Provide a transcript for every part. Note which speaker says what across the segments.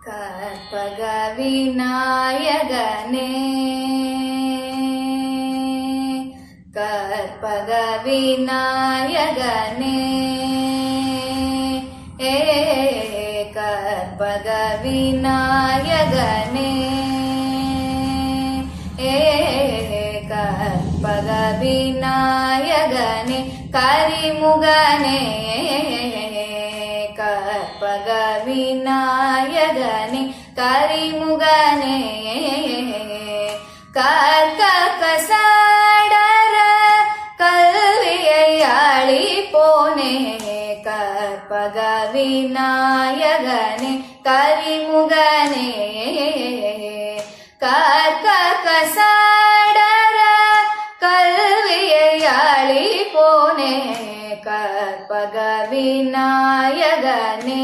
Speaker 1: கற்பக விநாயகனே கற்பக விநாயகனே கற்பக விநாயகனே கற்பக விநாயகனே கரிமுகனே கற்பக விநாயகனே கரிமுகனே கற்க கசடர கல்வியை அளிப்போனே கற்பக விநாயகனே கரிமுகனே கற்க கசடர கல்வியை அளிப்போனே கற்பக விநாயகனே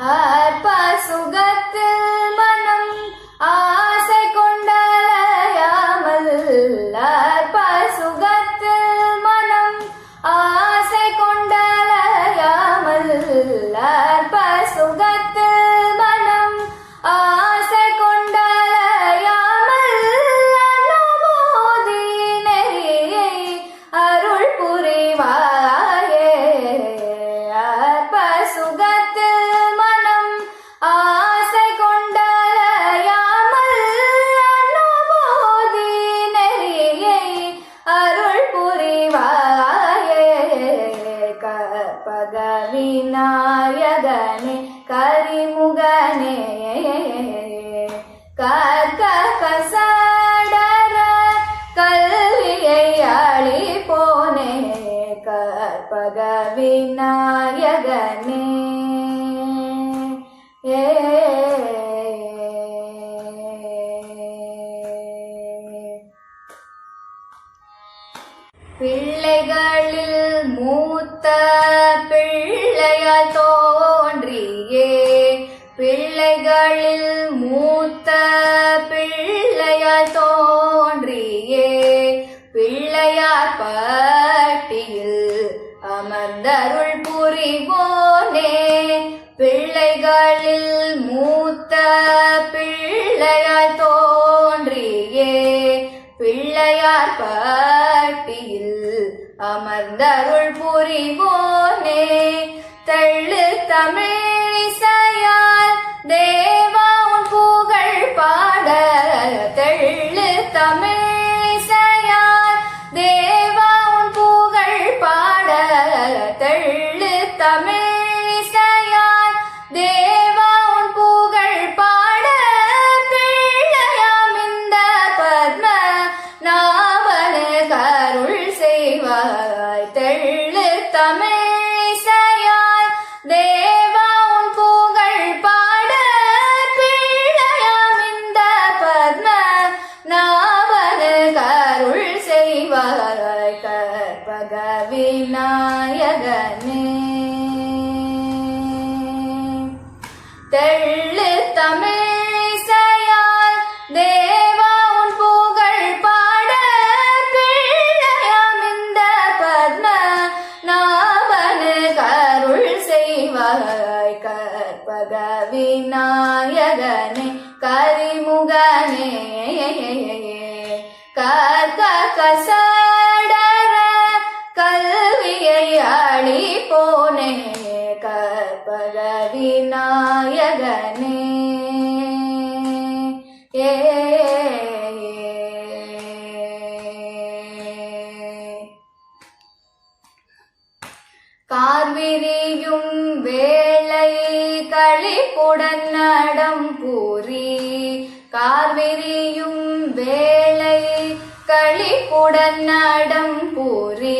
Speaker 1: அற்ப சுகத்தில் மனம் ஆசை கொண்டலையாமல் அற்ப சுகத்தில் மனம் ஆசை கொண்டலையாமல் அற்ப சுகத்தில் மனம் ஆசை கொண்டலையாமல் அனுபூதி நெறியை அருள் புரிவாயே அற்ப சுகத்தில் மனம் ஆசை கொண்டலையாமல் அனுபூதி நெறியை அருள் புரிவாயே கற்பக விநாயகனே கரிமுகனே கற்க கசடர கல்வியை அளிப்போனே கற்பக விநாயகனே பிள்ளைகளில் மூத்த பிள்ளையாய் தோன்றியே பிள்ளைகளில் மூத்த பிள்ளையாய் தோன்றியே பிள்ளையார் பட்டியில் அமர்ந்தருள் புரிவோனே பிள்ளைகளில் மூத்த பிள்ளையாய் தோன்றியே பிள்ளையார் பட்டியில் அமர்ந்தருள் புரிவோனே தெள்ளு தமிழிசையால் தேவா உன் புகழ் பாட தெள்ளு தமிழிசையால் தேவா உன் புகழ் பாட தெள்ளு தமிழிசையால் தேவா உன் புகழ் பாட பிள்ளையாம் இந்த பத்ம நாவனு கருள் செய்வாய் தெள்ளு தமிழிசையால் தேவா உன் புகழ் பாட பிள்ளையாம் இந்த பத்ம நாவனு கருள் செய்வாய் கற்பக விநாயகனே தெள்ளு தமிழிசையால் தேவா உன் புகழ் பாட பிள்ளையாம் இந்த பத்ம நாவனு கருள் செய்வாய் கற்பக விநாயகனே கரிமுகனே கற்க கசடர கல்வியை அளிப்போனே கற்பக விநாயகனே கார்விரியும் வேளை களிப்புடன் நடம் பூரி கார்விரியும் வேளை களிப்புடன் நடம் பூரி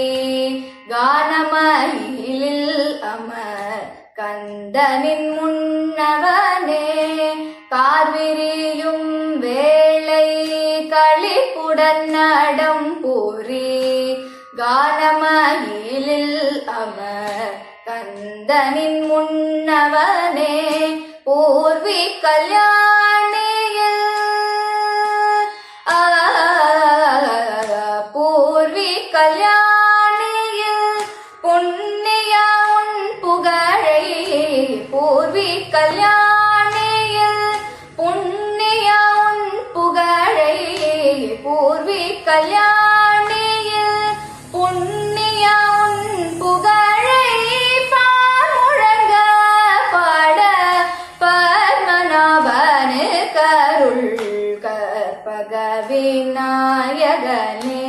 Speaker 1: கானமயிலில் அமர் கந்தனின் முன்னவனே கார்விரியும் வேளை களிப்புடன் நடம் பூரி கானமயிலில் அமர் கந்தனின் முன்னவனே பூர்வி கல்யாணியில் பூர்வி கல்யாணியில் புண்ணிய உன் புகழை பார் முழங்க பாட பத்மநாபனு கருள் கற்பக விநாயகனே.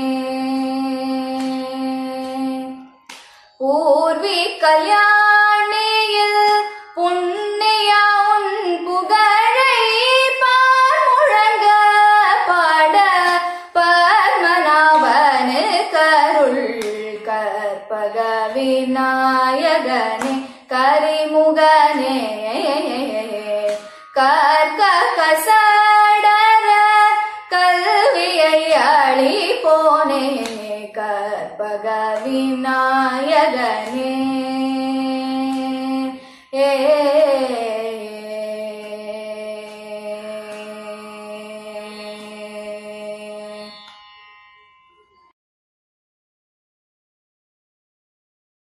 Speaker 1: பூர்வி கல்யாணியில் புண்ணிய உன் புகழை பார் முழங்க பாட பத்மநாபனு கருள் கற்பக விநாயகனே. கரிமுகனே கற்க கசடர கல்வியை அளிப்போனே கற்பக விநாயகனே.